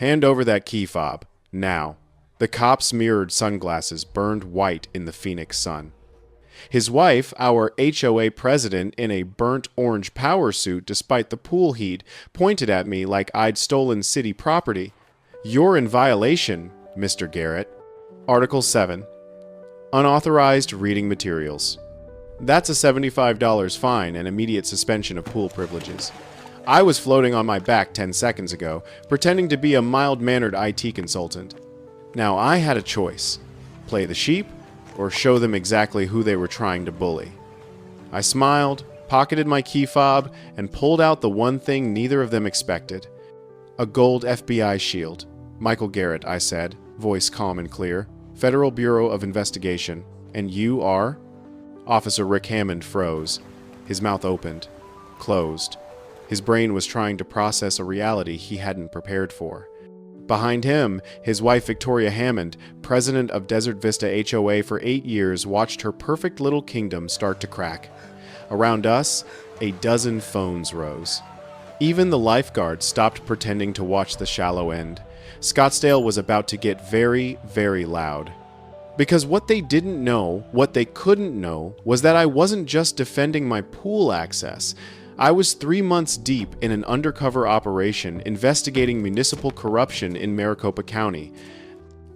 Hand over that key fob. Now. The cop's mirrored sunglasses burned white in the Phoenix sun. His wife, our HOA president in a burnt orange power suit despite the pool heat, pointed at me like I'd stolen city property. You're in violation, Mr. Garrett. Article 7. Unauthorized reading materials. That's a $75 fine and immediate suspension of pool privileges. I was floating on my back 10 seconds ago, pretending to be a mild-mannered IT consultant. Now I had a choice. Play the sheep, or show them exactly who they were trying to bully. I smiled, pocketed my key fob, and pulled out the one thing neither of them expected. A gold FBI shield. Michael Garrett, I said, voice calm and clear. Federal Bureau of Investigation. And you are? Officer Rick Hammond froze. His mouth opened. Closed. His brain was trying to process a reality he hadn't prepared for. Behind him, his wife Victoria Hammond, president of Desert Vista HOA for 8 years, watched her perfect little kingdom start to crack. Around us, a dozen phones rose. Even the lifeguards stopped pretending to watch the shallow end. Scottsdale was about to get very, very loud. Because what they didn't know, what they couldn't know, was that I wasn't just defending my pool access. I was 3 months deep in an undercover operation investigating municipal corruption in Maricopa County.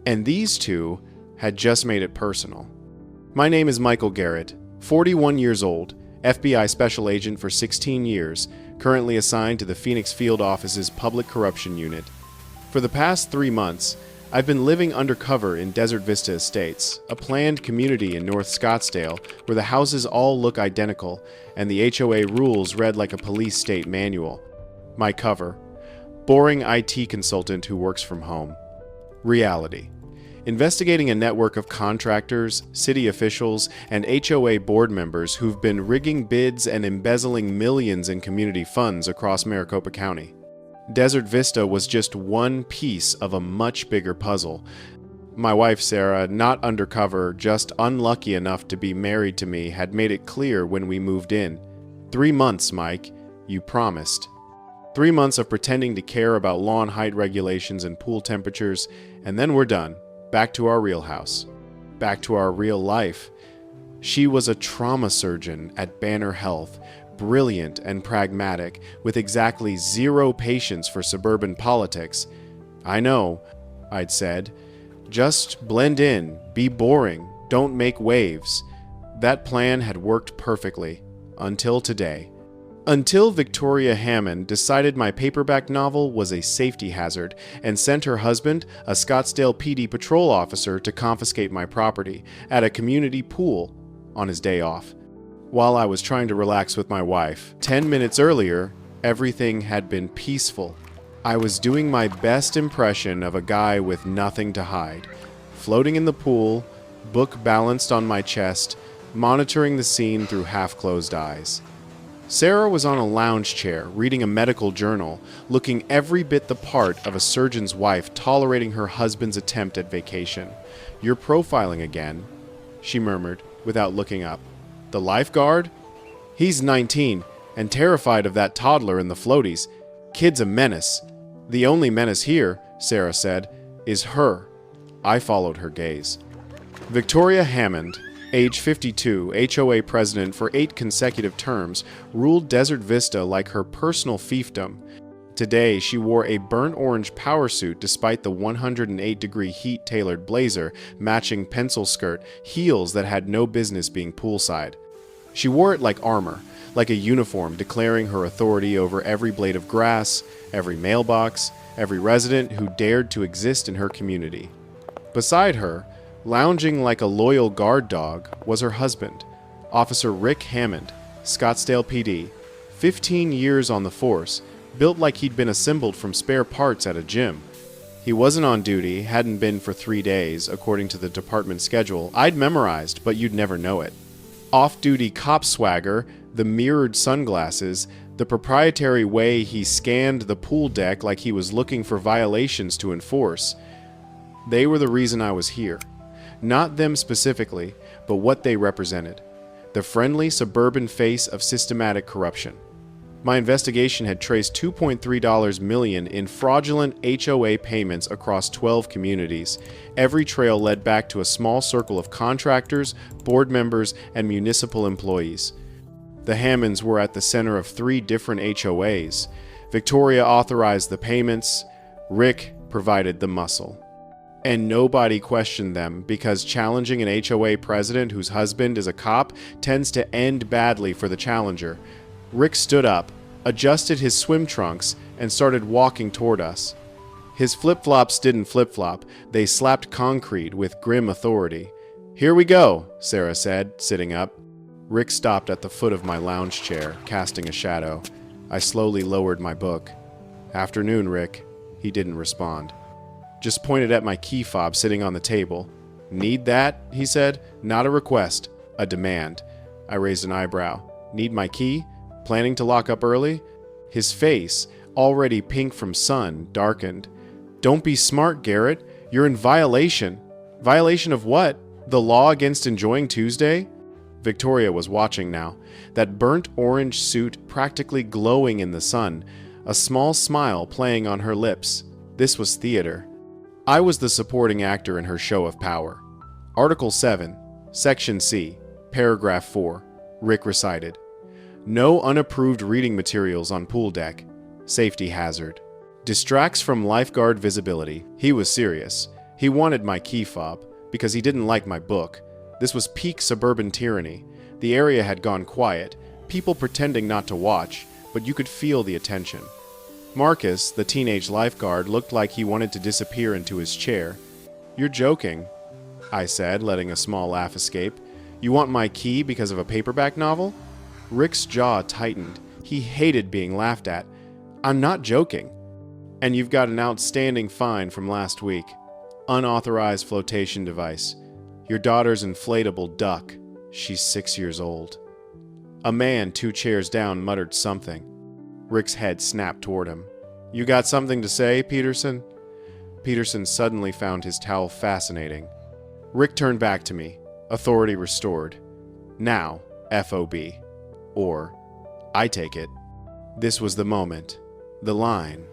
And these two had just made it personal. My name is Michael Garrett, 41 years old, FBI Special Agent for 16 years, currently assigned to the Phoenix Field Office's Public Corruption Unit. For the past 3 months, I've been living undercover in Desert Vista Estates, a planned community in North Scottsdale where the houses all look identical and the HOA rules read like a police state manual. My cover: boring IT consultant who works from home. Reality: investigating a network of contractors, city officials, and HOA board members who've been rigging bids and embezzling millions in community funds across Maricopa County. Desert Vista was just one piece of a much bigger puzzle. My wife Sarah, not undercover, just unlucky enough to be married to me, had made it clear when we moved in. 3 months, Mike. You promised. 3 months of pretending to care about lawn height regulations and pool temperatures, and then we're done. Back to our real house. Back to our real life. She was a trauma surgeon at Banner Health, brilliant and pragmatic, with exactly 0 patience for suburban politics. I know, I'd said. Just blend in, be boring, don't make waves. That plan had worked perfectly. Until today. Until Victoria Hammond decided my paperback novel was a safety hazard and sent her husband, a Scottsdale PD patrol officer, to confiscate my property at a community pool on his day off. While I was trying to relax with my wife, 10 minutes earlier, everything had been peaceful. I was doing my best impression of a guy with nothing to hide, floating in the pool, book balanced on my chest, monitoring the scene through half-closed eyes. Sarah was on a lounge chair, reading a medical journal, looking every bit the part of a surgeon's wife tolerating her husband's attempt at vacation. "You're profiling again," she murmured, without looking up. "The lifeguard? He's 19, and terrified of that toddler in the floaties. Kid's a menace. The only menace here," Sarah said, "is her." I followed her gaze. Victoria Hammond, age 52, HOA president for 8 consecutive terms, ruled Desert Vista like her personal fiefdom. Today, she wore a burnt orange power suit despite the 108-degree heat-tailored blazer, matching pencil skirt, heels that had no business being poolside. She wore it like armor, like a uniform declaring her authority over every blade of grass, every mailbox, every resident who dared to exist in her community. Beside her, lounging like a loyal guard dog, was her husband, Officer Rick Hammond, Scottsdale PD, 15 years on the force, built like he'd been assembled from spare parts at a gym. He wasn't on duty, hadn't been for 3 days, according to the department schedule. I'd memorized, but you'd never know it. Off-duty cop swagger, the mirrored sunglasses, the proprietary way he scanned the pool deck like he was looking for violations to enforce. They were the reason I was here. Not them specifically, but what they represented. The friendly suburban face of systematic corruption. My investigation had traced $2.3 million in fraudulent HOA payments across 12 communities. Every trail led back to a small circle of contractors, board members, and municipal employees. The Hammonds were at the center of 3 different HOAs. Victoria authorized the payments. Rick provided the muscle. And nobody questioned them, because challenging an HOA president whose husband is a cop tends to end badly for the challenger. Rick stood up, adjusted his swim trunks, and started walking toward us. His flip-flops didn't flip-flop, they slapped concrete with grim authority. "Here we go," Sarah said, sitting up. Rick stopped at the foot of my lounge chair, casting a shadow. I slowly lowered my book. "Afternoon, Rick." He didn't respond. Just pointed at my key fob sitting on the table. "Need that?" he said. "Not a request, a demand." I raised an eyebrow. "Need my key? Planning to lock up early?" His face, already pink from sun, darkened. "Don't be smart, Garrett. You're in violation." "Violation of what? The law against enjoying Tuesday?" Victoria was watching now, that burnt orange suit practically glowing in the sun, a small smile playing on her lips. This was theater. I was the supporting actor in her show of power. Article 7, Section C, Paragraph 4, Rick recited. "No unapproved reading materials on pool deck. Safety hazard. Distracts from lifeguard visibility." He was serious. He wanted my key fob, because he didn't like my book. This was peak suburban tyranny. The area had gone quiet, people pretending not to watch, but you could feel the attention. Marcus, the teenage lifeguard, looked like he wanted to disappear into his chair. "You're joking," I said, letting a small laugh escape. "You want my key because of a paperback novel?" Rick's jaw tightened. He hated being laughed at. "I'm not joking." "And you've got an outstanding fine from last week. Unauthorized flotation device. Your daughter's inflatable duck. She's 6 years old." A man 2 chairs down muttered something. Rick's head snapped toward him. "You got something to say, Peterson?" Peterson suddenly found his towel fascinating. Rick turned back to me, authority restored. "Now, FOB. Or, I take it." This was the moment. The line.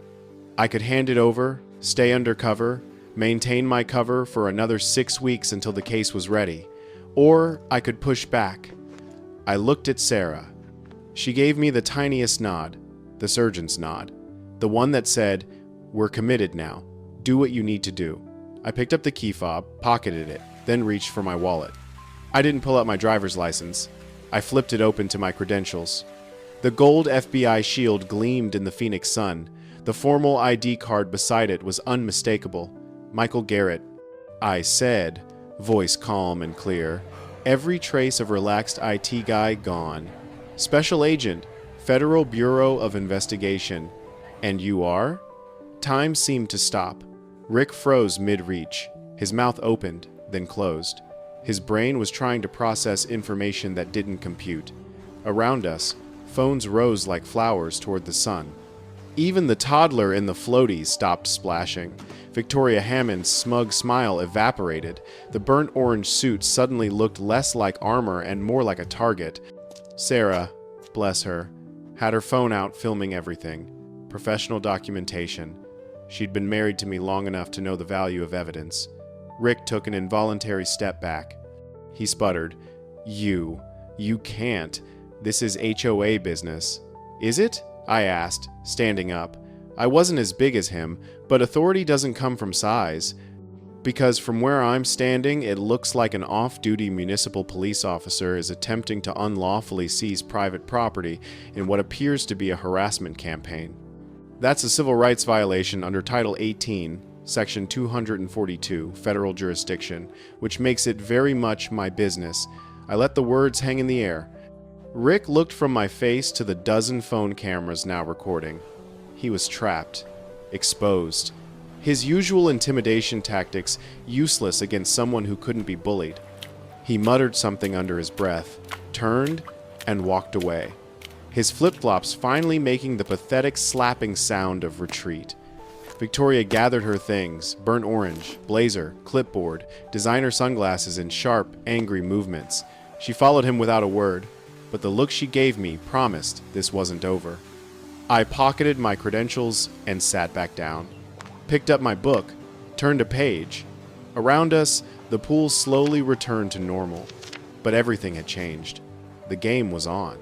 I could hand it over, stay undercover, maintain my cover for another 6 weeks until the case was ready. Or I could push back. I looked at Sarah. She gave me the tiniest nod, the surgeon's nod, the one that said, "We're committed now. Do what you need to do." I picked up the key fob, pocketed it, then reached for my wallet. I didn't pull out my driver's license. I flipped it open to my credentials. The gold FBI shield gleamed in the Phoenix sun. The formal ID card beside it was unmistakable. Michael Garrett. I said, voice calm and clear. Every trace of relaxed IT guy gone. Special agent, Federal Bureau of Investigation. And you are? Time seemed to stop. Rick froze mid-reach. His mouth opened, then closed. His brain was trying to process information that didn't compute. Around us, phones rose like flowers toward the sun. Even the toddler in the floaties stopped splashing. Victoria Hammond's smug smile evaporated. The burnt orange suit suddenly looked less like armor and more like a target. Sarah, bless her, had her phone out filming everything. Professional documentation. She'd been married to me long enough to know the value of evidence. Rick took an involuntary step back. He sputtered, You can't. This is HOA business." "Is it?" I asked, standing up. I wasn't as big as him, but authority doesn't come from size. Because from where I'm standing, it looks like an off-duty municipal police officer is attempting to unlawfully seize private property in what appears to be a harassment campaign. That's a civil rights violation under Title 18, Section 242, federal jurisdiction, which makes it very much my business. I let the words hang in the air. Rick looked from my face to the dozen phone cameras now recording. He was trapped, exposed. His usual intimidation tactics useless against someone who couldn't be bullied. He muttered something under his breath, turned, and walked away. His flip-flops finally making the pathetic slapping sound of retreat. Victoria gathered her things, burnt orange, blazer, clipboard, designer sunglasses in sharp, angry movements. She followed him without a word, but the look she gave me promised this wasn't over. I pocketed my credentials and sat back down. Picked up my book, turned a page. Around us, the pool slowly returned to normal, but everything had changed. The game was on.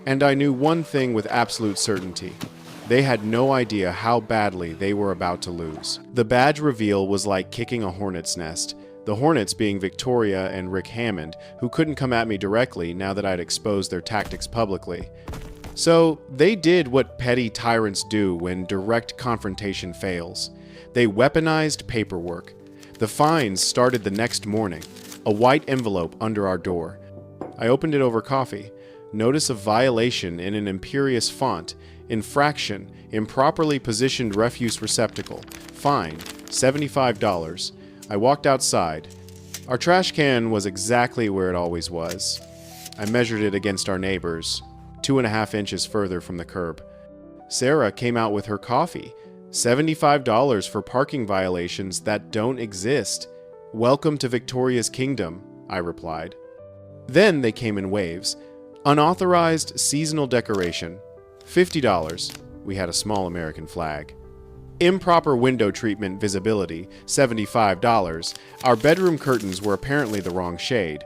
And I knew one thing with absolute certainty. They had no idea how badly they were about to lose. The badge reveal was like kicking a hornet's nest. The Hornets being Victoria and Rick Hammond, who couldn't come at me directly now that I'd exposed their tactics publicly. So they did what petty tyrants do when direct confrontation fails. They weaponized paperwork. The fines started the next morning, a white envelope under our door. I opened it over coffee. Notice of violation in an imperious font. Infraction, improperly positioned refuse receptacle. Fine, $75. I walked outside. Our trash can was exactly where it always was. I measured it against our neighbors, 2.5 inches further from the curb. Sarah came out with her coffee. $75 for parking violations that don't exist. Welcome to Victoria's kingdom, I replied. Then they came in waves. Unauthorized seasonal decoration, $50. We had a small American flag. Improper window treatment visibility, $75. Our bedroom curtains were apparently the wrong shade.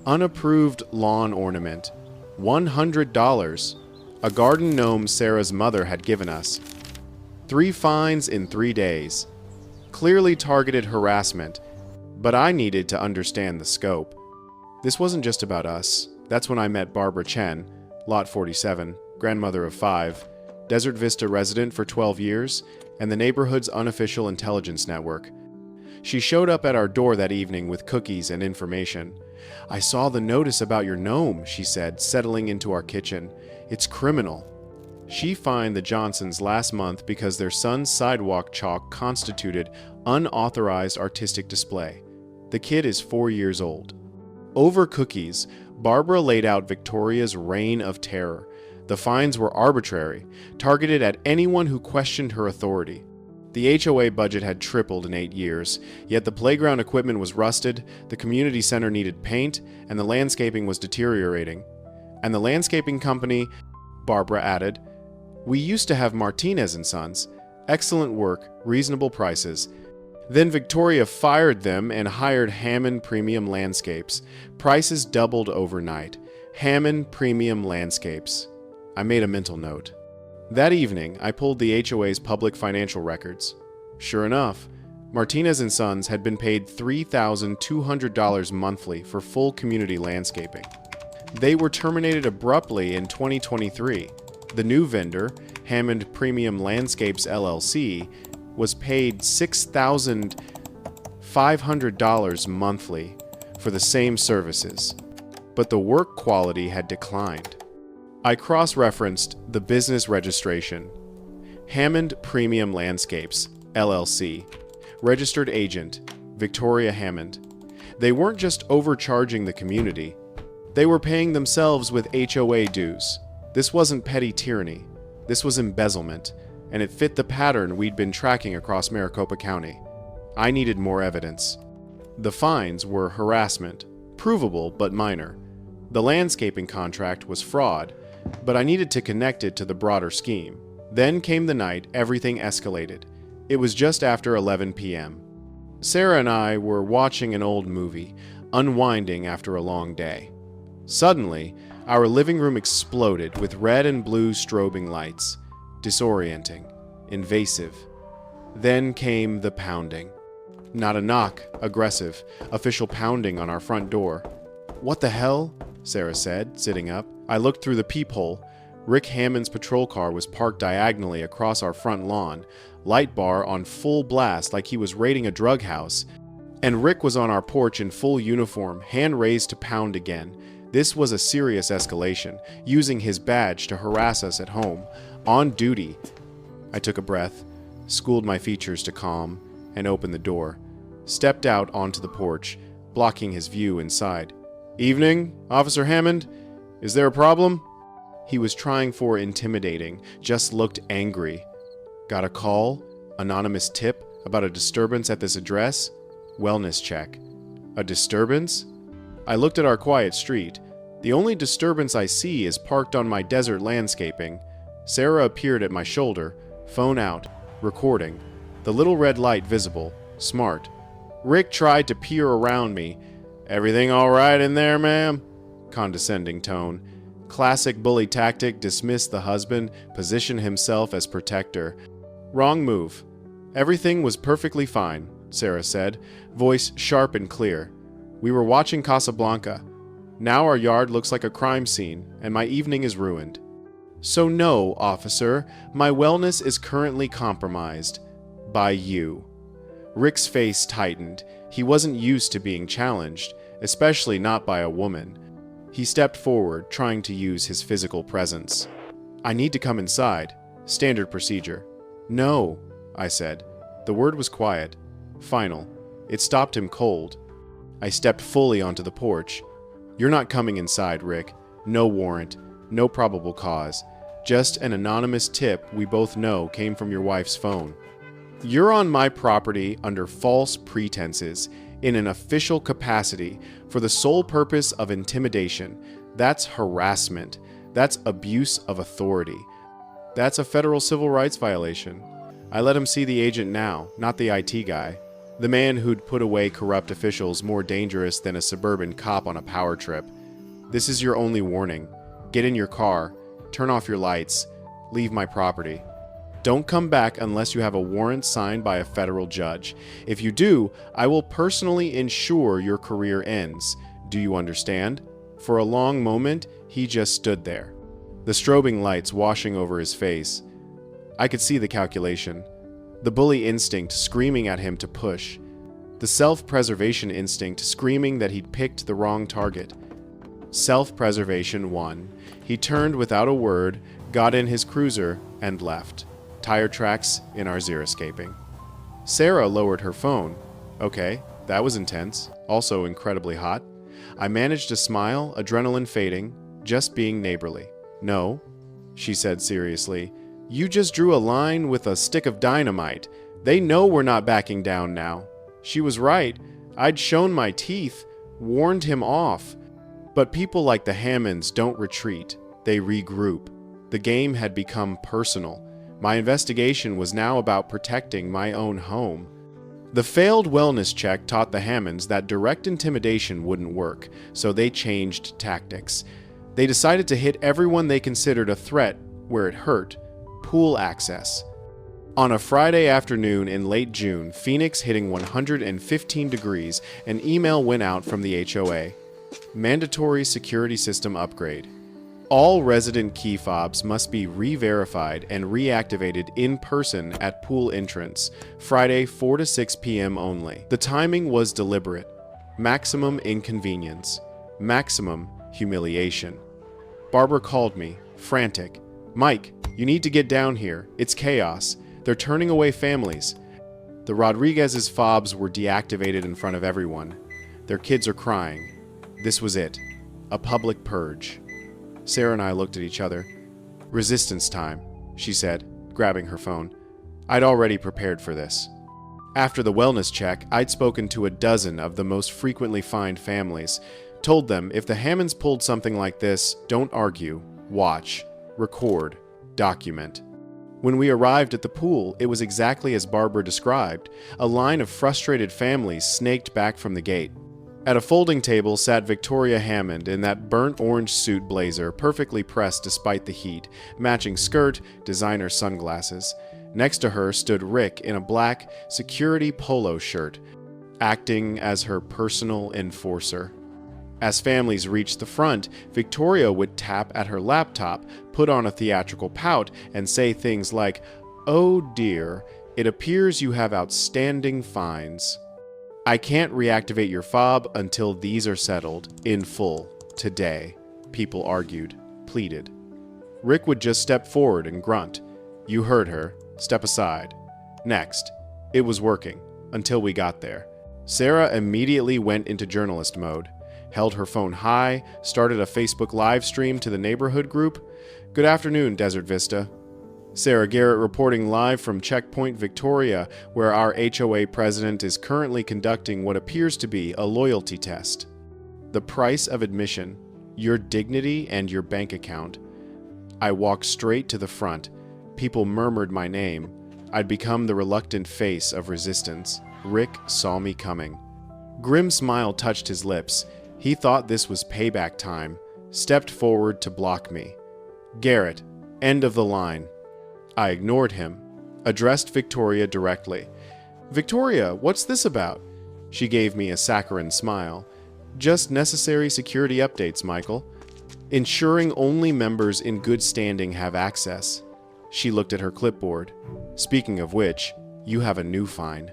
Unapproved lawn ornament, $100. A garden gnome Sarah's mother had given us. 3 fines in 3 days. Clearly targeted harassment, but I needed to understand the scope. This wasn't just about us. That's when I met Barbara Chen, Lot 47, grandmother of 5, Desert Vista resident for 12 years, and the neighborhood's unofficial intelligence network. She showed up at our door that evening with cookies and information. "I saw the notice about your gnome," she said, settling into our kitchen. "It's criminal." She fined the Johnsons last month because their son's sidewalk chalk constituted unauthorized artistic display. The kid is 4 years old. Over cookies, Barbara laid out Victoria's reign of terror. The fines were arbitrary, targeted at anyone who questioned her authority. The HOA budget had tripled in 8 years, yet the playground equipment was rusted, the community center needed paint, and the landscaping was deteriorating. And the landscaping company, Barbara added, "We used to have Martinez and Sons. Excellent work, reasonable prices. Then Victoria fired them and hired Hammond Premium Landscapes. Prices doubled overnight. Hammond Premium Landscapes." I made a mental note. That evening, I pulled the HOA's public financial records. Sure enough, Martinez and Sons had been paid $3,200 monthly for full community landscaping. They were terminated abruptly in 2023. The new vendor, Hammond Premium Landscapes LLC, was paid $6,500 monthly for the same services, but the work quality had declined. I cross-referenced the business registration. Hammond Premium Landscapes, LLC. Registered agent, Victoria Hammond. They weren't just overcharging the community. They were paying themselves with HOA dues. This wasn't petty tyranny. This was embezzlement, and it fit the pattern we'd been tracking across Maricopa County. I needed more evidence. The fines were harassment, provable but minor. The landscaping contract was fraud, but I needed to connect it to the broader scheme. Then came the night everything escalated. It was just after 11 p.m. Sarah and I were watching an old movie, unwinding after a long day. Suddenly, our living room exploded with red and blue strobing lights. Disorienting, invasive. Then came the pounding. Not a knock, aggressive, official pounding on our front door. "What the hell?" Sarah said, sitting up. I looked through the peephole. Rick Hammond's patrol car was parked diagonally across our front lawn, light bar on full blast like he was raiding a drug house. And Rick was on our porch in full uniform, hand raised to pound again. This was a serious escalation, using his badge to harass us at home, on duty. I took a breath, schooled my features to calm, and opened the door. Stepped out onto the porch, blocking his view inside. "Evening, Officer Hammond? Is there a problem?" He was trying for intimidating, just looked angry. "Got a call? Anonymous tip about a disturbance at this address? Wellness check." "A disturbance?" I looked at our quiet street. The only disturbance I see is parked on my desert landscaping. Sarah appeared at my shoulder, phone out, recording. The little red light visible, smart. Rick tried to peer around me. "Everything all right in there, ma'am?" Condescending tone. Classic bully tactic, dismiss the husband, position himself as protector. Wrong move. "Everything was perfectly fine," Sarah said, voice sharp and clear. "We were watching Casablanca. Now our yard looks like a crime scene, and my evening is ruined." "So no, officer, my wellness is currently compromised. By you." Rick's face tightened. He wasn't used to being challenged, especially not by a woman. He stepped forward, trying to use his physical presence. "I need to come inside. Standard procedure." "No," I said. The word was quiet, final. It stopped him cold. I stepped fully onto the porch. "You're not coming inside, Rick. No warrant, no probable cause. Just an anonymous tip we both know came from your wife's phone. You're on my property under false pretenses, in an official capacity, for the sole purpose of intimidation. That's harassment. That's abuse of authority. That's a federal civil rights violation." I let him see the agent now, not the IT guy. The man who'd put away corrupt officials more dangerous than a suburban cop on a power trip. "This is your only warning. Get in your car, turn off your lights, leave my property. Don't come back unless you have a warrant signed by a federal judge. If you do, I will personally ensure your career ends. Do you understand?" For a long moment, he just stood there, the strobing lights washing over his face. I could see the calculation. The bully instinct screaming at him to push. The self-preservation instinct screaming that he'd picked the wrong target. Self-preservation won. He turned without a word, got in his cruiser, and left. Tire tracks in our xeriscaping. Sarah lowered her phone. Okay, that was intense, also incredibly hot. I managed to smile, adrenaline fading, just being neighborly. "No," she said seriously. "You just drew a line with a stick of dynamite. They know we're not backing down now." She was right. I'd shown my teeth, warned him off. But people like the Hammonds don't retreat. They regroup. The game had become personal. My investigation was now about protecting my own home. The failed wellness check taught the Hammonds that direct intimidation wouldn't work, so they changed tactics. They decided to hit everyone they considered a threat where it hurt. Pool access. On a Friday afternoon in late June, Phoenix hitting 115 degrees, an email went out from the HOA. Mandatory security system upgrade. All resident key fobs must be re-verified and reactivated in person at pool entrance, Friday 4 to 6 p.m. only. The timing was deliberate. Maximum inconvenience. Maximum humiliation. Barbara called me, frantic. "Mike, you need to get down here. It's chaos. They're turning away families." The Rodriguez's fobs were deactivated in front of everyone. Their kids are crying. This was it. A public purge. Sarah and I looked at each other. "Resistance time," she said, grabbing her phone. I'd already prepared for this. After the wellness check, I'd spoken to a dozen of the most frequently fined families, told them if the Hammonds pulled something like this, don't argue, watch, record, document. When we arrived at the pool, it was exactly as Barbara described. A line of frustrated families snaked back from the gate. At a folding table sat Victoria Hammond in that burnt orange suit blazer, perfectly pressed despite the heat, matching skirt, designer sunglasses. Next to her stood Rick in a black security polo shirt, acting as her personal enforcer. As families reached the front, Victoria would tap at her laptop, put on a theatrical pout, and say things like, "Oh dear, it appears you have outstanding fines. I can't reactivate your fob until these are settled, in full, today," people argued, pleaded. Rick would just step forward and grunt. "You heard her. Step aside." Next. It was working, until we got there. Sarah immediately went into journalist mode. Held her phone high, started a Facebook live stream to the neighborhood group. "Good afternoon, Desert Vista." Sarah Garrett reporting live from Checkpoint Victoria, where our HOA president is currently conducting what appears to be a loyalty test. The price of admission, your dignity and your bank account. I walked straight to the front. People murmured my name. I'd become the reluctant face of resistance. Rick saw me coming. Grim smile touched his lips. He thought this was payback time. Stepped forward to block me. Garrett, end of the line. I ignored him. Addressed Victoria directly. Victoria, what's this about? She gave me a saccharine smile. Just necessary security updates, Michael. Ensuring only members in good standing have access. She looked at her clipboard. Speaking of which, you have a new fine.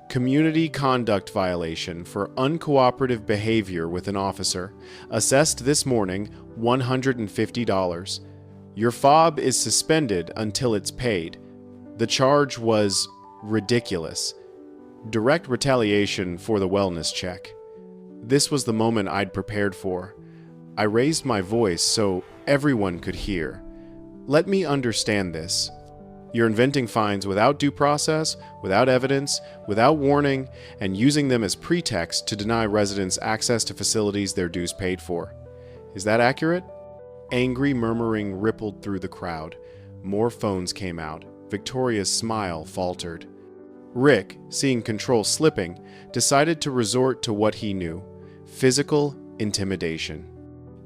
Community conduct violation for uncooperative behavior with an officer. Assessed this morning, $150. Your fob is suspended until it's paid. The charge was ridiculous. Direct retaliation for the wellness check. This was the moment I'd prepared for. I raised my voice so everyone could hear. Let me understand this. You're inventing fines without due process, without evidence, without warning, and using them as pretext to deny residents access to facilities their dues paid for. Is that accurate? Angry murmuring rippled through the crowd. More phones came out. Victoria's smile faltered. Rick, seeing control slipping, decided to resort to what he knew: physical intimidation.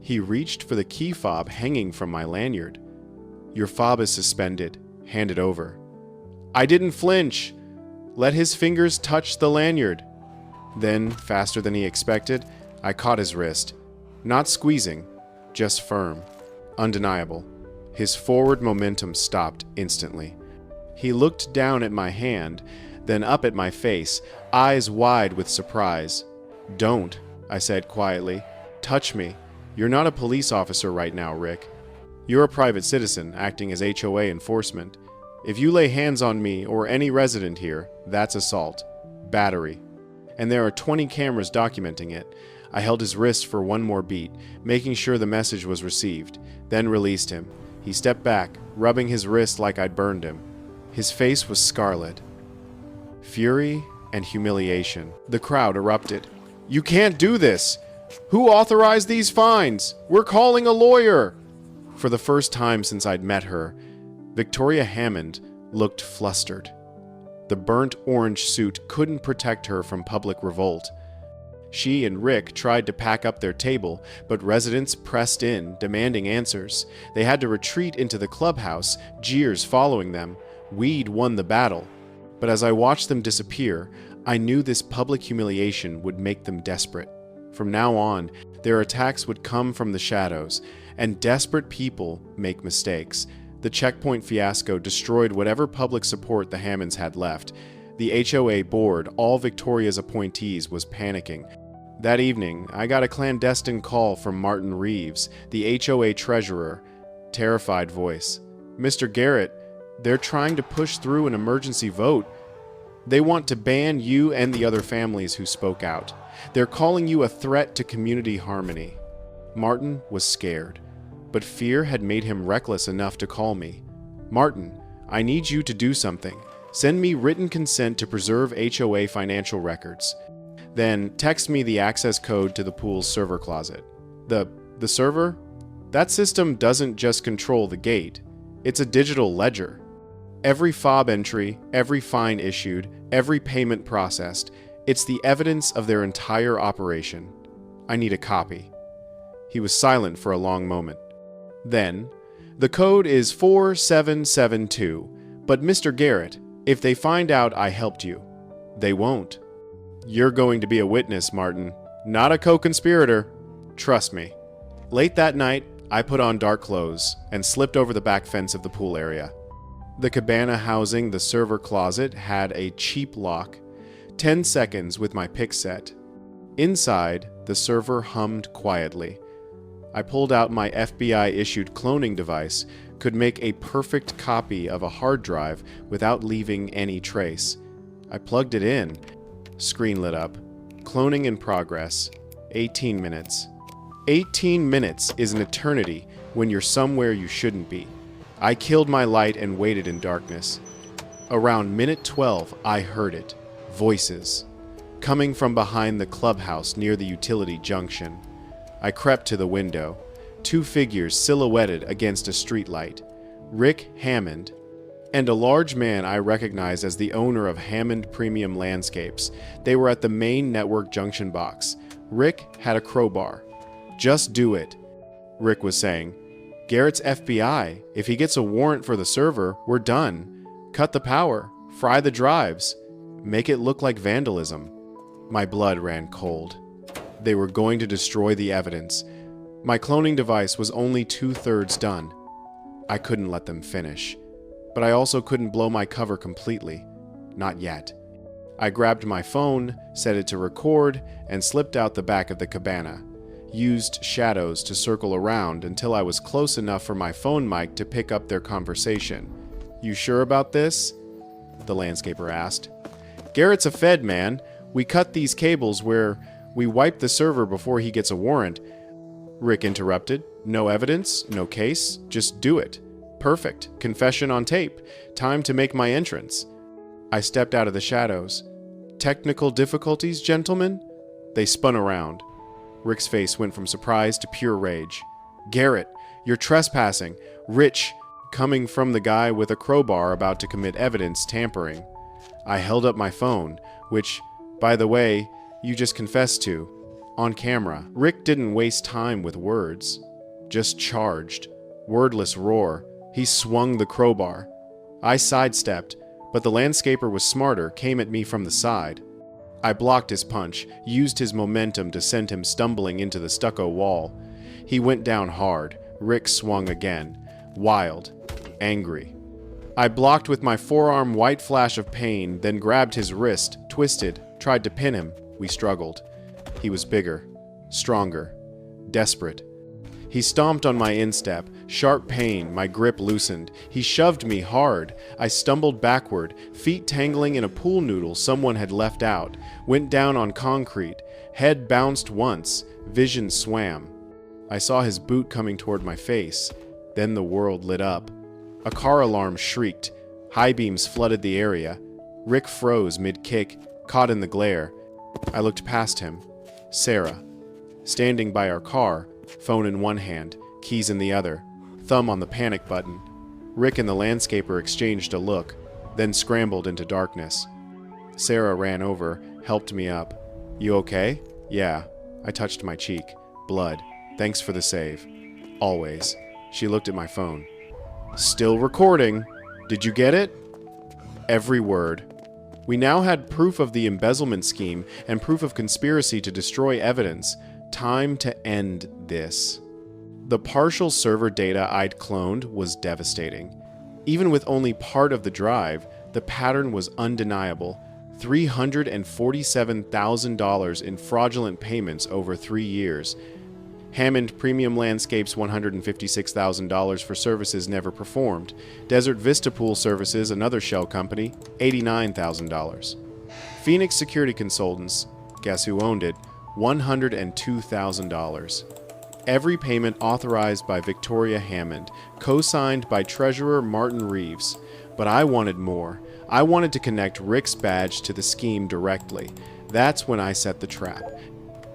He reached for the key fob hanging from my lanyard. Your fob is suspended. Hand it over. I didn't flinch. Let his fingers touch the lanyard. Then, faster than he expected, I caught his wrist. Not squeezing, just firm. Undeniable. His forward momentum stopped instantly. He looked down at my hand, then up at my face, eyes wide with surprise. Don't, I said quietly. Touch me. You're not a police officer right now, Rick. You're a private citizen acting as HOA enforcement. If you lay hands on me or any resident here, that's assault. Battery. And there are 20 cameras documenting it. I held his wrist for one more beat, making sure the message was received, then released him. He stepped back, rubbing his wrist like I'd burned him. His face was scarlet. Fury and humiliation. The crowd erupted. You can't do this! Who authorized these fines? We're calling a lawyer! For the first time since I'd met her, Victoria Hammond looked flustered. The burnt orange suit couldn't protect her from public revolt. She and Rick tried to pack up their table, but residents pressed in, demanding answers. They had to retreat into the clubhouse, jeers following them. We'd won the battle. But as I watched them disappear, I knew this public humiliation would make them desperate. From now on, their attacks would come from the shadows, and desperate people make mistakes. The checkpoint fiasco destroyed whatever public support the Hammonds had left. The HOA board, all Victoria's appointees, was panicking. That evening, I got a clandestine call from Martin Reeves, the HOA treasurer. Terrified voice. Mr. Garrett, they're trying to push through an emergency vote. They want to ban you and the other families who spoke out. They're calling you a threat to community harmony. Martin was scared, but fear had made him reckless enough to call me. Martin, I need you to do something. Send me written consent to preserve HOA financial records. Then text me the access code to the pool's server closet. The server? That system doesn't just control the gate. It's a digital ledger. Every fob entry, every fine issued, every payment processed, it's the evidence of their entire operation. I need a copy. He was silent for a long moment. Then, the code is 4772, but Mr. Garrett, if they find out I helped you, they won't. You're going to be a witness, Martin, not a co-conspirator. Trust me. Late that night, I put on dark clothes and slipped over the back fence of the pool area. The cabana housing the server closet had a cheap lock. 10 seconds with my pick set. Inside, the server hummed quietly. I pulled out my FBI-issued cloning device, could make a perfect copy of a hard drive without leaving any trace. I plugged it in. Screen lit up. Cloning in progress. 18 minutes. 18 minutes is an eternity when you're somewhere you shouldn't be. I killed my light and waited in darkness. Around minute 12, I heard it. Voices. Coming from behind the clubhouse near the utility junction. I crept to the window. Two figures silhouetted against a streetlight. Rick Hammond, and a large man I recognized as the owner of Hammond Premium Landscapes. They were at the main network junction box. Rick had a crowbar. "Just do it," Rick was saying. "Garrett's FBI. If he gets a warrant for the server, we're done. Cut the power. Fry the drives. Make it look like vandalism." My blood ran cold. They were going to destroy the evidence. My cloning device was only 2/3 done. I couldn't let them finish. But I also couldn't blow my cover completely. Not yet. I grabbed my phone, set it to record, and slipped out the back of the cabana. Used shadows to circle around until I was close enough for my phone mic to pick up their conversation. "You sure about this?" the landscaper asked. "Garrett's a Fed, man. We cut these cables where we wipe the server before he gets a warrant." Rick interrupted. "No evidence, no case, just do it. Perfect. Confession on tape. Time to make my entrance." I stepped out of the shadows. "Technical difficulties, gentlemen?" They spun around. Rick's face went from surprise to pure rage. "Garrett, you're trespassing. Rich," coming from the guy with a crowbar about to commit evidence tampering. I held up my phone, which, by the way, you just confessed to, on camera. Rick didn't waste time with words. Just charged. Wordless roar. He swung the crowbar. I sidestepped, but the landscaper was smarter, came at me from the side. I blocked his punch, used his momentum to send him stumbling into the stucco wall. He went down hard. Rick swung again. Wild. Angry. I blocked with my forearm white flash of pain, then grabbed his wrist, twisted, tried to pin him. We struggled. He was bigger, stronger, desperate. He stomped on my instep. Sharp pain, my grip loosened. He shoved me hard. I stumbled backward, feet tangling in a pool noodle someone had left out. Went down on concrete. Head bounced once. Vision swam. I saw his boot coming toward my face. Then the world lit up. A car alarm shrieked. High beams flooded the area. Rick froze mid-kick, caught in the glare. I looked past him. Sarah, standing by our car, phone in one hand, keys in the other, thumb on the panic button. Rick and the landscaper exchanged a look, then scrambled into darkness. Sarah ran over, helped me up. "You okay?" "Yeah." I touched my cheek. "Blood. Thanks for the save." "Always." She looked at my phone. "Still recording. Did you get it?" Every word. We now had proof of the embezzlement scheme and proof of conspiracy to destroy evidence. Time to end this. The partial server data I'd cloned was devastating. Even with only part of the drive, the pattern was undeniable. $347,000 in fraudulent payments over 3 years. Hammond Premium Landscapes $156,000 for services never performed. Desert Vista Pool Services, another shell company, $89,000. Phoenix Security Consultants, guess who owned it, $102,000. Every payment authorized by Victoria Hammond, co-signed by Treasurer Martin Reeves. But I wanted more. I wanted to connect Rick's badge to the scheme directly. That's when I set the trap.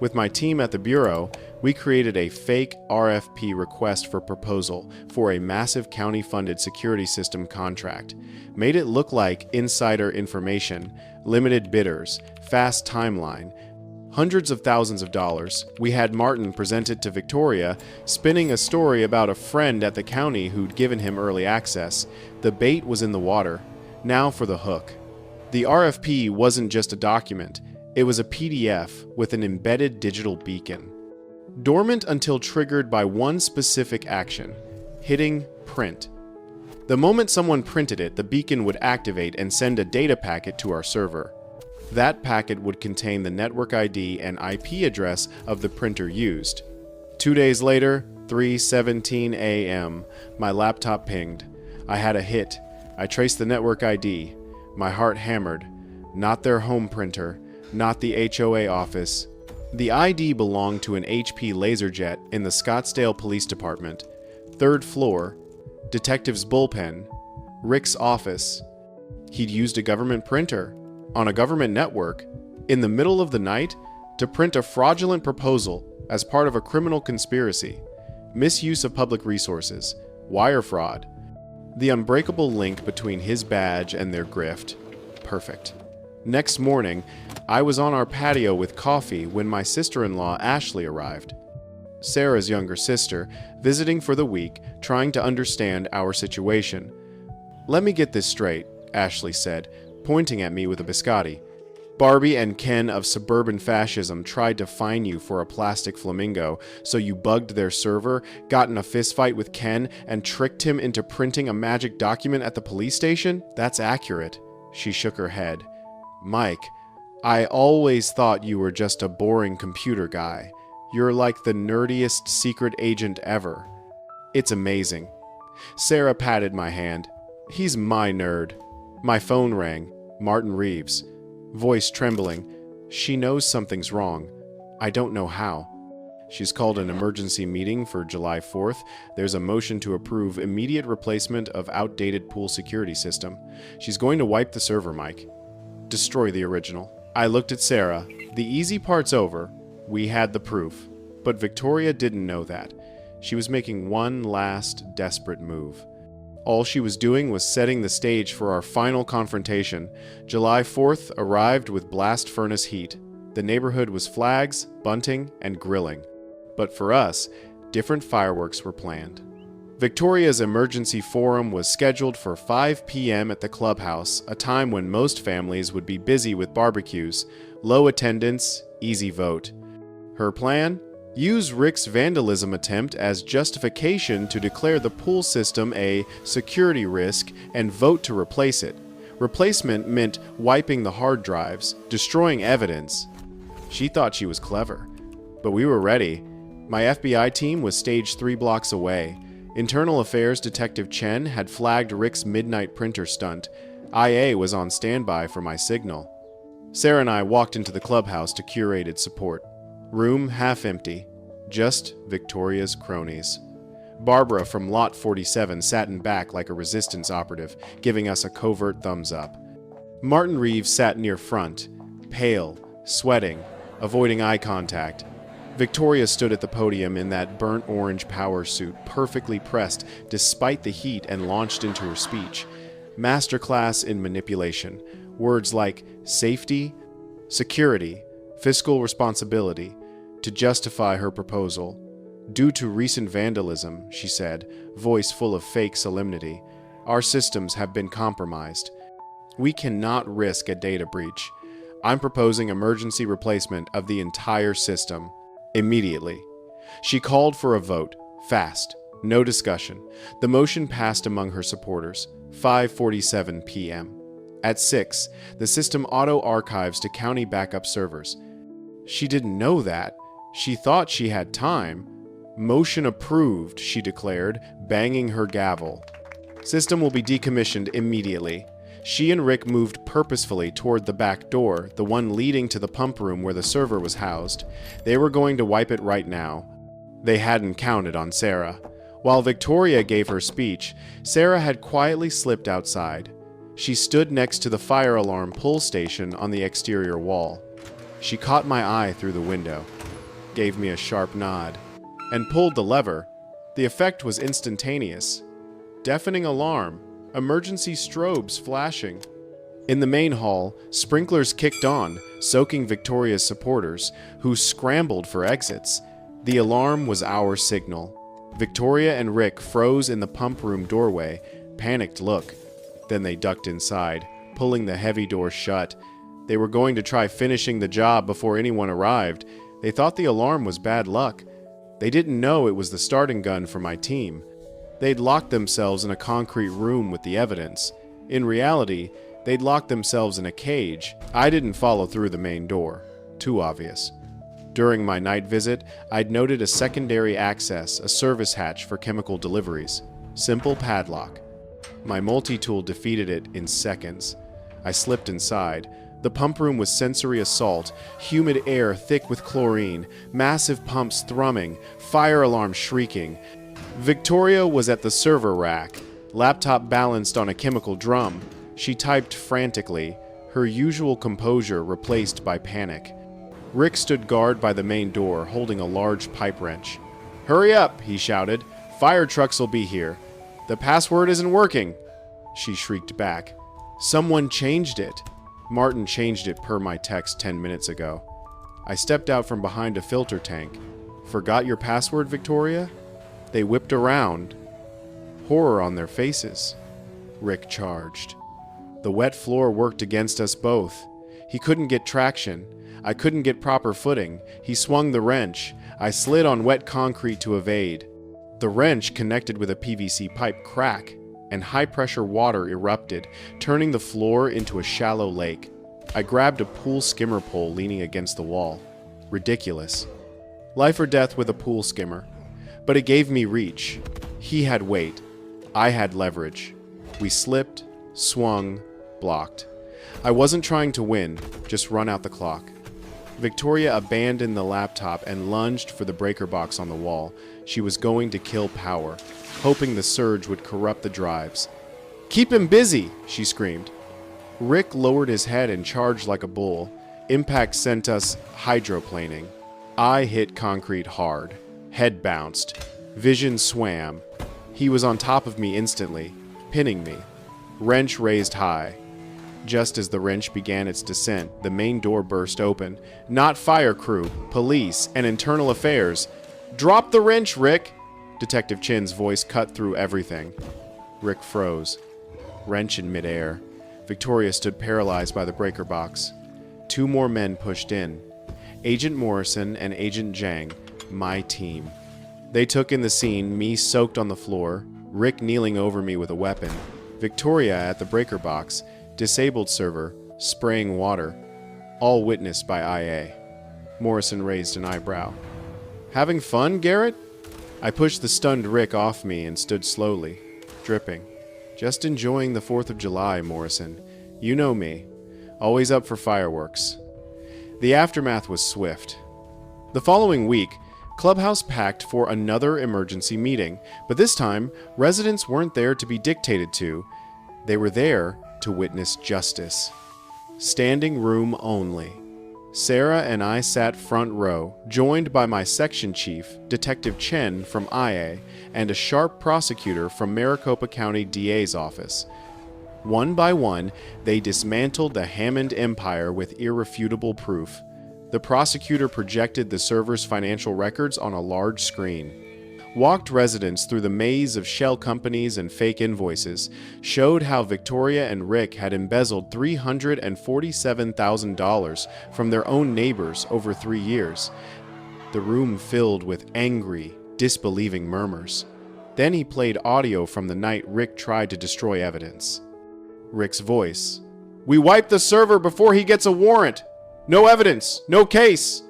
With my team at the Bureau, we created a fake RFP request for proposal for a massive county-funded security system contract. Made it look like insider information, limited bidders, fast timeline, hundreds of thousands of dollars. We had Martin present it to Victoria, spinning a story about a friend at the county who'd given him early access. The bait was in the water. Now for the hook. The RFP wasn't just a document. It was a PDF with an embedded digital beacon. Dormant until triggered by one specific action, hitting print. The moment someone printed it, the beacon would activate and send a data packet to our server. That packet would contain the network ID and IP address of the printer used. 2 days later, 3:17 a.m., my laptop pinged. I had a hit. I traced the network ID. My heart hammered. Not their home printer, not the HOA office. The ID belonged to an HP LaserJet in the Scottsdale Police Department. 3rd floor, Detective's bullpen, Rick's office. He'd used a government printer, on a government network, in the middle of the night, to print a fraudulent proposal as part of a criminal conspiracy. misuse of public resources, wire fraud, the unbreakable link between his badge and their grift. Perfect. Next morning, I was on our patio with coffee when my sister-in-law Ashley arrived. Sarah's younger sister, visiting for the week, trying to understand our situation. "Let me get this straight," Ashley said, pointing at me with a biscotti. "Barbie and Ken of suburban fascism tried to fine you for a plastic flamingo, so you bugged their server, got in a fistfight with Ken, and tricked him into printing a magic document at the police station? That's accurate." She shook her head. "Mike, I always thought you were just a boring computer guy. You're like the nerdiest secret agent ever." "It's amazing." Sarah patted my hand. "He's my nerd." My phone rang. Martin Reeves. Voice trembling. "She knows something's wrong. I don't know how." "She's called an emergency meeting for July 4th. There's a motion to approve immediate replacement of outdated pool security system. She's going to wipe the server, Mike. Destroy the original." I looked at Sarah. The easy part's over. We had the proof. But Victoria didn't know that. She was making one last desperate move. All she was doing was setting the stage for our final confrontation. July 4th arrived with blast furnace heat. The neighborhood was flags, bunting, and grilling. But for us, different fireworks were planned. Victoria's emergency forum was scheduled for 5 p.m. at the clubhouse, a time when most families would be busy with barbecues. Low attendance, easy vote. Her plan? Use Rick's vandalism attempt as justification to declare the pool system a security risk and vote to replace it. Replacement meant wiping the hard drives, destroying evidence. She thought she was clever. But we were ready. My FBI team was staged 3 blocks away. Internal Affairs Detective Chen had flagged Rick's midnight printer stunt. IA was on standby for my signal. Sarah and I walked into the clubhouse to curated support. Room half empty. Just Victoria's cronies. Barbara from Lot 47 sat in back like a resistance operative, giving us a covert thumbs up. Martin Reeves sat near front, pale, sweating, avoiding eye contact. Victoria stood at the podium in that burnt orange power suit, perfectly pressed despite the heat, and launched into her speech. Masterclass in manipulation. Words like safety, security, fiscal responsibility, to justify her proposal. "Due to recent vandalism," she said, voice full of fake solemnity, "our systems have been compromised. We cannot risk a data breach. I'm proposing emergency replacement of the entire system. Immediately." She called for a vote. Fast. No discussion. The motion passed among her supporters. 5:47 p.m. At 6, the system auto-archives to county backup servers. She didn't know that. She thought she had time. "Motion approved," she declared, banging her gavel. "System will be decommissioned immediately." She and Rick moved purposefully toward the back door, the one leading to the pump room where the server was housed. They were going to wipe it right now. They hadn't counted on Sarah. While Victoria gave her speech, Sarah had quietly slipped outside. She stood next to the fire alarm pull station on the exterior wall. She caught my eye through the window, gave me a sharp nod, and pulled the lever. The effect was instantaneous. Deafening alarm. Emergency strobes flashing. In the main hall, sprinklers kicked on, soaking Victoria's supporters, who scrambled for exits. The alarm was our signal. Victoria and Rick froze in the pump room doorway, panicked look. Then they ducked inside, pulling the heavy door shut. They were going to try finishing the job before anyone arrived. They thought the alarm was bad luck. They didn't know it was the starting gun for my team. They'd locked themselves in a concrete room with the evidence. In reality, they'd locked themselves in a cage. I didn't follow through the main door. Too obvious. During my night visit, I'd noted a secondary access, a service hatch for chemical deliveries. Simple padlock. My multi-tool defeated it in seconds. I slipped inside. The pump room was sensory assault, humid air thick with chlorine, massive pumps thrumming, fire alarm shrieking. Victoria was at the server rack, laptop balanced on a chemical drum. She typed frantically, her usual composure replaced by panic. Rick stood guard by the main door, holding a large pipe wrench. "Hurry up," he shouted. "Fire trucks will be here." "The password isn't working," she shrieked back. "Someone changed it." Martin changed it per my text 10 minutes ago. I stepped out from behind a filter tank. "Forgot your password, Victoria?" They whipped around, horror on their faces. Rick charged. The wet floor worked against us both. He couldn't get traction. I couldn't get proper footing. He swung the wrench. I slid on wet concrete to evade. The wrench connected with a PVC pipe crack, and high-pressure water erupted, turning the floor into a shallow lake. I grabbed a pool skimmer pole leaning against the wall. Ridiculous. Life or death with a pool skimmer. But it gave me reach. He had weight. I had leverage. We slipped, swung, blocked. I wasn't trying to win, just run out the clock. Victoria abandoned the laptop and lunged for the breaker box on the wall. She was going to kill power, hoping the surge would corrupt the drives. "Keep him busy!" she screamed. Rick lowered his head and charged like a bull. Impact sent us hydroplaning. I hit concrete hard. Head bounced. Vision swam. He was on top of me instantly, pinning me. Wrench raised high. Just as the wrench began its descent, the main door burst open. Not fire crew, police, and internal affairs. "Drop the wrench, Rick!" Detective Chin's voice cut through everything. Rick froze. Wrench in midair. Victoria stood paralyzed by the breaker box. 2 more men pushed in. Agent Morrison and Agent Zhang, my team. They took in the scene, me soaked on the floor, Rick kneeling over me with a weapon, Victoria at the breaker box, disabled server, spraying water, all witnessed by IA. Morrison raised an eyebrow. "Having fun, Garrett?" I pushed the stunned Rick off me and stood slowly, dripping. "Just enjoying the 4th of July, Morrison. You know me. Always up for fireworks." The aftermath was swift. The following week, Clubhouse packed for another emergency meeting, but this time, residents weren't there to be dictated to. They were there to witness justice. Standing room only. Sarah and I sat front row, joined by my section chief, Detective Chen from IA, and a sharp prosecutor from Maricopa County DA's office. One by one, they dismantled the Hammond empire with irrefutable proof. The prosecutor projected the server's financial records on a large screen. Walked residents through the maze of shell companies and fake invoices, showed how Victoria and Rick had embezzled $347,000 from their own neighbors over 3 years. The room filled with angry, disbelieving murmurs. Then he played audio from the night Rick tried to destroy evidence. Rick's voice. "We wiped the server before he gets a warrant! No evidence! No case!"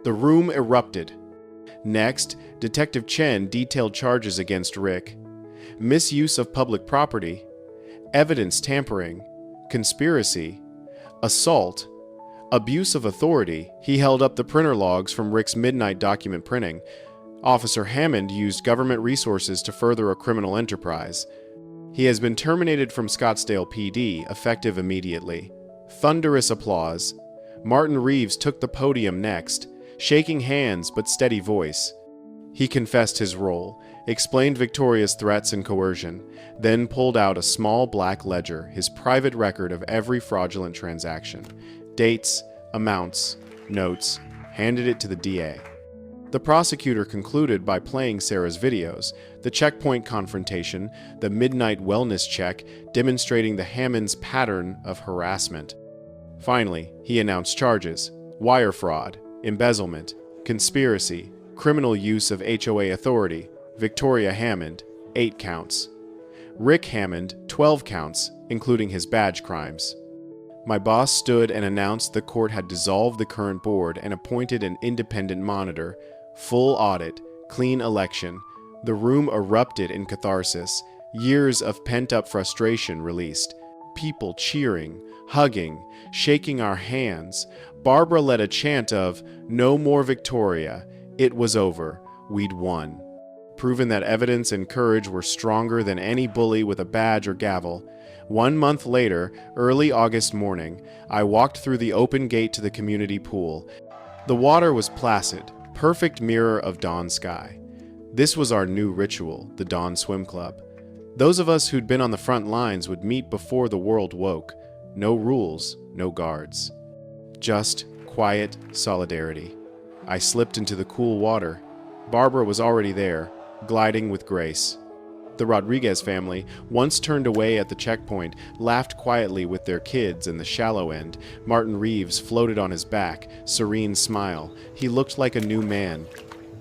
The room erupted. Next, Detective Chen detailed charges against Rick. Misuse of public property, evidence tampering, conspiracy, assault, abuse of authority. He held up the printer logs from Rick's midnight document printing. Officer Hammond used government resources to further a criminal enterprise. He has been terminated from Scottsdale PD, effective immediately. Thunderous applause. Martin Reeves took the podium next, shaking hands but steady voice. He confessed his role, explained Victoria's threats and coercion, then pulled out a small black ledger, his private record of every fraudulent transaction. Dates, amounts, notes, handed it to the DA. The prosecutor concluded by playing Sarah's videos, the checkpoint confrontation, the midnight wellness check demonstrating the Hammond's pattern of harassment. Finally, he announced charges: wire fraud, embezzlement, conspiracy, criminal use of HOA authority. Victoria Hammond, 8 counts. Rick Hammond, 12 counts, including his badge crimes. My boss stood and announced the court had dissolved the current board and appointed an independent monitor. Full audit, clean election. The room erupted in catharsis. Years of pent-up frustration released. People cheering, hugging, shaking our hands. Barbara led a chant of, "No more Victoria. It was over. We'd won." Proven that evidence and courage were stronger than any bully with a badge or gavel. 1 month later, early August morning, I walked through the open gate to the community pool. The water was placid, perfect mirror of dawn sky. This was our new ritual, the Dawn Swim Club. Those of us who'd been on the front lines would meet before the world woke. No rules, no guards. Just quiet solidarity. I slipped into the cool water. Barbara was already there, gliding with grace. The Rodriguez family, once turned away at the checkpoint, laughed quietly with their kids in the shallow end. Martin Reeves floated on his back, serene smile. He looked like a new man.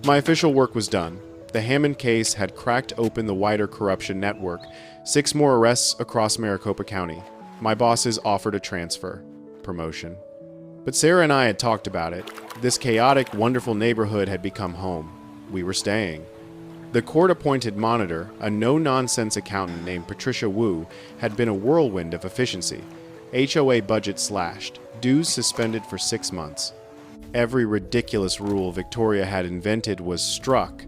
My official work was done. The Hammond case had cracked open the wider corruption network. 6 more arrests across Maricopa County. My bosses offered a transfer. Promotion. But Sarah and I had talked about it. This chaotic, wonderful neighborhood had become home. We were staying. The court-appointed monitor, a no-nonsense accountant named Patricia Wu, had been a whirlwind of efficiency. HOA budget slashed. Dues suspended for 6 months. Every ridiculous rule Victoria had invented was struck.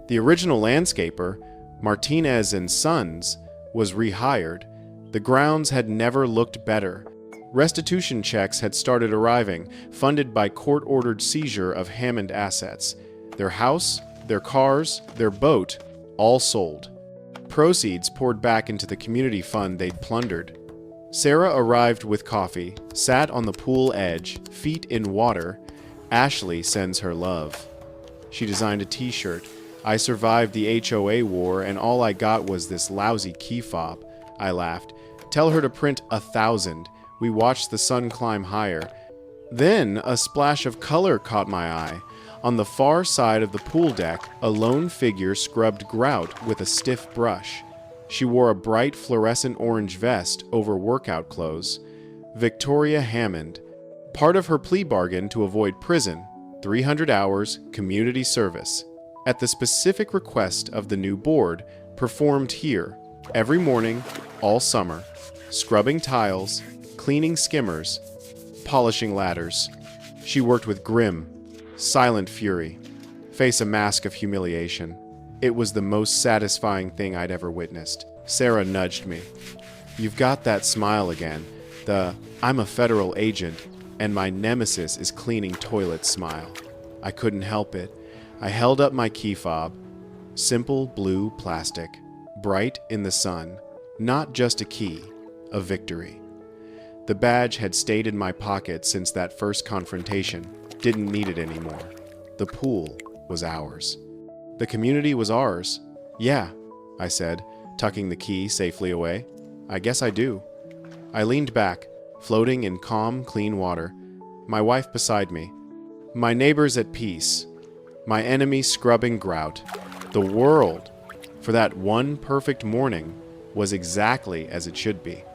The original landscaper, Martinez and Sons, was rehired. The grounds had never looked better. Restitution checks had started arriving, funded by court-ordered seizure of Hammond assets. Their house, their cars, their boat, all sold. Proceeds poured back into the community fund they'd plundered. Sarah arrived with coffee, sat on the pool edge, feet in water. Ashley sends her love. She designed a t-shirt. I survived the HOA war and all I got was this lousy key fob. I laughed. Tell her to print 1,000. We watched the sun climb higher. Then a splash of color caught my eye. On the far side of the pool deck, a lone figure scrubbed grout with a stiff brush. She wore a bright fluorescent orange vest over workout clothes. Victoria Hammond. Part of her plea bargain to avoid prison, 300 hours community service. At the specific request of the new board, performed here, every morning, all summer, scrubbing tiles, cleaning skimmers, polishing ladders. She worked with grim, silent fury, face a mask of humiliation. It was the most satisfying thing I'd ever witnessed. Sarah nudged me. You've got that smile again, the I'm a federal agent and my nemesis is cleaning toilets smile. I couldn't help it. I held up my key fob. Simple blue plastic, bright in the sun, not just a key, a victory. The badge had stayed in my pocket since that first confrontation. Didn't need it anymore. The pool was ours. The community was ours. Yeah, I said, tucking the key safely away. I guess I do. I leaned back, floating in calm, clean water. My wife beside me. My neighbors at peace. My enemy scrubbing grout. The world, for that one perfect morning, was exactly as it should be.